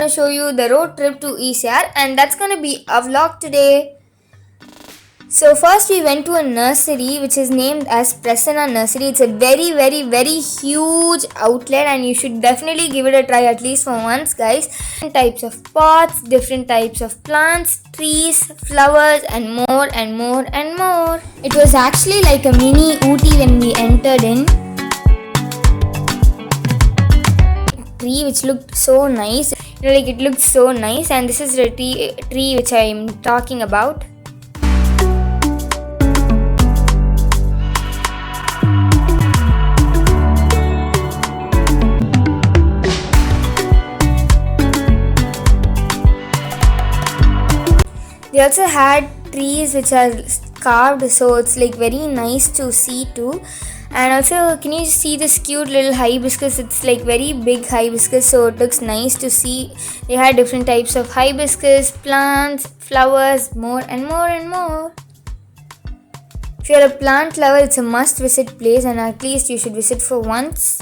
to show you the road trip to ECR, and that's gonna be a vlog today. So first we went to a nursery which is named as Prasanna Nursery. It's a very huge outlet and you should definitely give it a try at least for once, guys. Different types of pots, different types of plants, trees, flowers and more and more and more. It was actually like a mini Ooty when we entered in. Tree which looked so nice. It looked so nice, and this is the tree which I am talking about. They also had trees which are carved, so it's like very nice to see too. And also, can you see this cute little hibiscus? It's like very big hibiscus, so it looks nice to see. They had different types of hibiscus, plants, flowers, more and more and more. If you're a plant lover, it's a must visit place, and at least you should visit for once.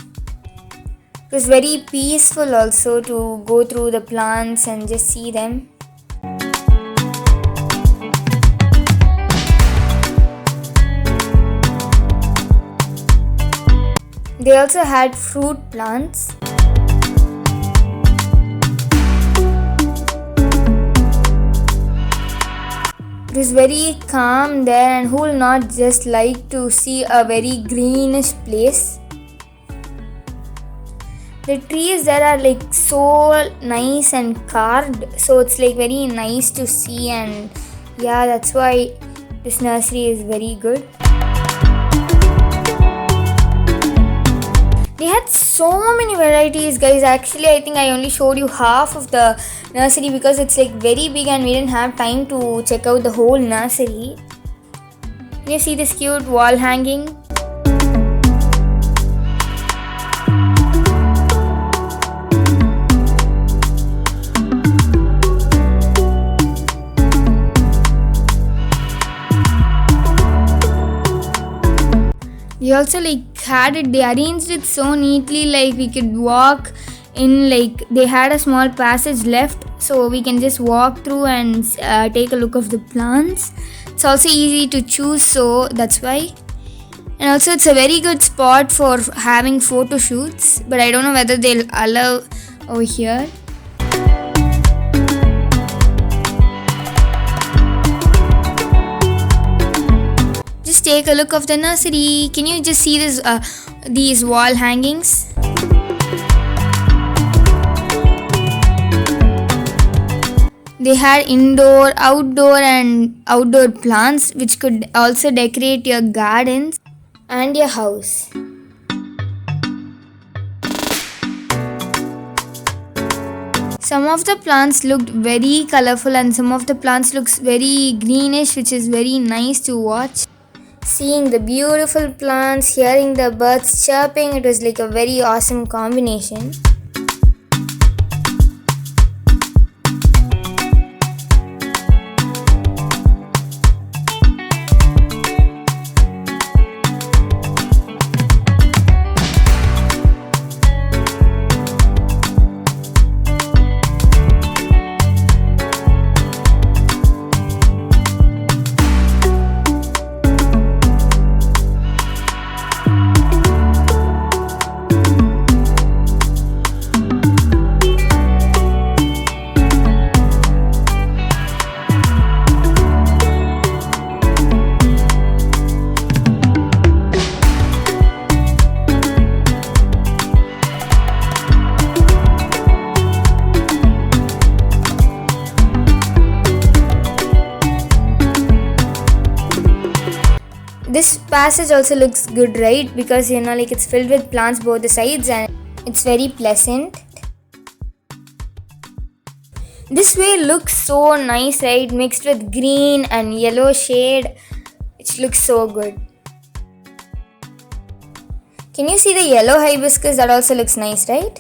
It was very peaceful also to go through the plants and just see them. They also had fruit plants. It was very calm there, and who will not just like to see a very greenish place? The trees there are like so nice and carved, so it's like very nice to see, and yeah, that's why this nursery is very good. They had so many varieties, guys. Actually, I think I only showed you half of the nursery because it's like very big and we didn't have time to check out the whole nursery. Can you see this cute wall hanging? They also had it, they arranged it so neatly, like we could walk in, like they had a small passage left so we can just walk through and take a look of the plants. It's also easy to choose, so that's why. And also it's a very good spot for having photo shoots, but I don't know whether they'll allow over here. Just take a look of the nursery. Can you just see this these wall hangings? They had indoor, outdoor plants which could also decorate your gardens and your house. Some of the plants looked very colorful and some of the plants looks very greenish, which is very nice to watch. Seeing the beautiful plants, hearing the birds chirping, it was like a very awesome combination. This passage also looks good, right? Because it's filled with plants both the sides and it's very pleasant. This way looks so nice, right? Mixed with green and yellow shade. It looks so good. Can you see the yellow hibiscus? That also looks nice, right?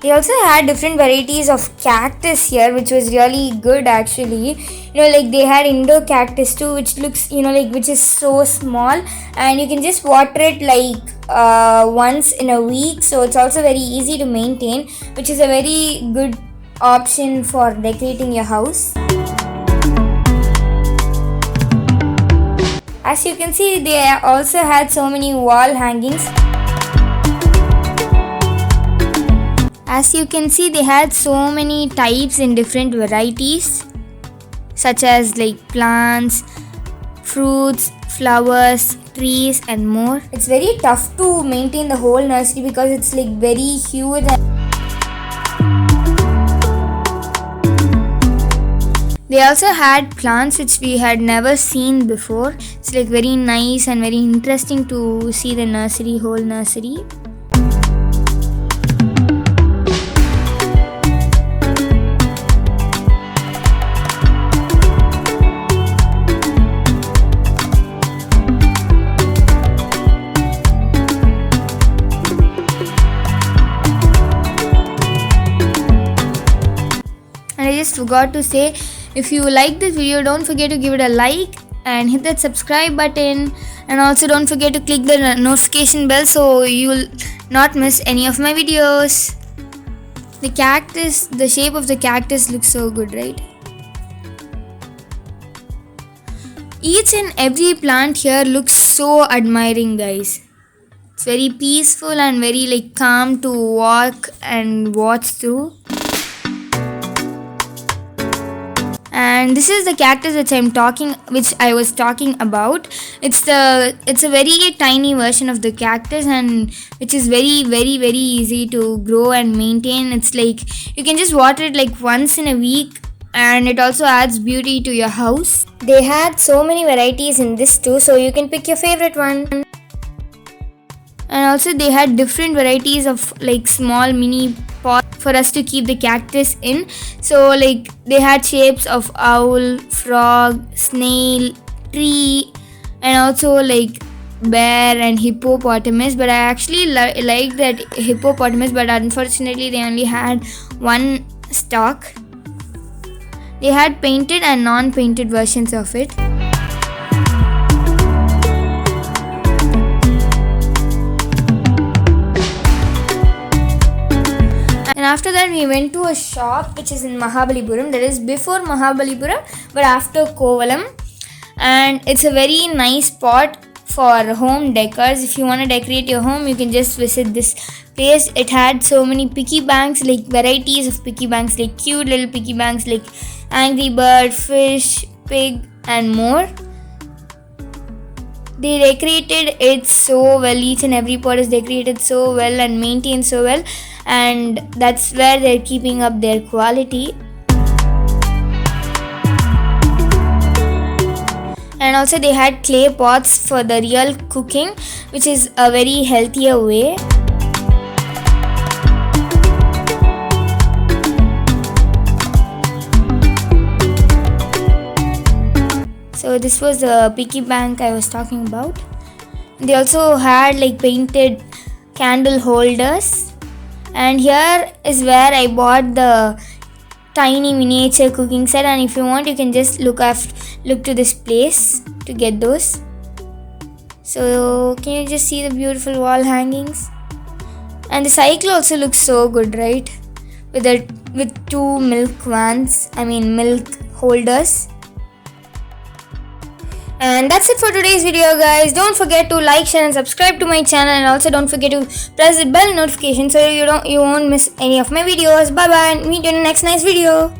They They also had different varieties of cactus here, which was really good actually. Like they had indoor cactus too, which looks, like which is so small, and you can just water it like once in a week. So it's also very easy to maintain, which is a very good option for decorating your house. As you can see, they also had so many wall hangings. As you can see, they had so many types in different varieties, such as like plants, fruits, flowers, trees and more. It's very tough to maintain the whole nursery because it's like very huge. They also had plants which we had never seen before. It's like very nice and very interesting to see the nursery, whole nursery. And I just forgot to say, if you like this video, don't forget to give it a like and hit that subscribe button, and also don't forget to click the notification bell so you'll not miss any of my videos. The shape of the cactus looks so good, right? Each and every plant here looks so admiring, guys. It's very peaceful and very like calm to walk and watch through. And this is the cactus which I was talking about. It's a very tiny version of the cactus, and which is very easy to grow and maintain. It's like you can just water it like once in a week, and it also adds beauty to your house. They had so many varieties in this too, so you can pick your favorite one. And also they had different varieties of like small mini pots for us to keep the cactus in. So like they had shapes of owl, frog, snail, tree, and also like bear and hippopotamus. But I actually like that hippopotamus, but unfortunately they only had one stalk. They had painted and non-painted versions of it. And after that we went to a shop which is in Mahabalipuram, that is before Mahabalipuram but after Kovalam, and it's a very nice spot for home decors. If you want to decorate your home, you can just visit this place. It had so many piggy banks, like varieties of piggy banks, like cute little piggy banks like Angry Bird, fish, pig and more. They decorated it so well. Each and every pot is decorated so well and maintained so well, and that's where they're keeping up their quality. And also they had clay pots for the real cooking, which is a very healthier way. So this was the piggy bank I was talking about. They also had like painted candle holders, and here is where I bought the tiny miniature cooking set, and if you want you can just look to this place to get those. So can you just see the beautiful wall hangings? And the cycle also looks so good, right? With two milk holders. And that's it for today's video, guys. Don't forget to like, share and subscribe to my channel, and also don't forget to press the bell notification so you won't miss any of my videos. Bye bye, and meet you in the next nice video.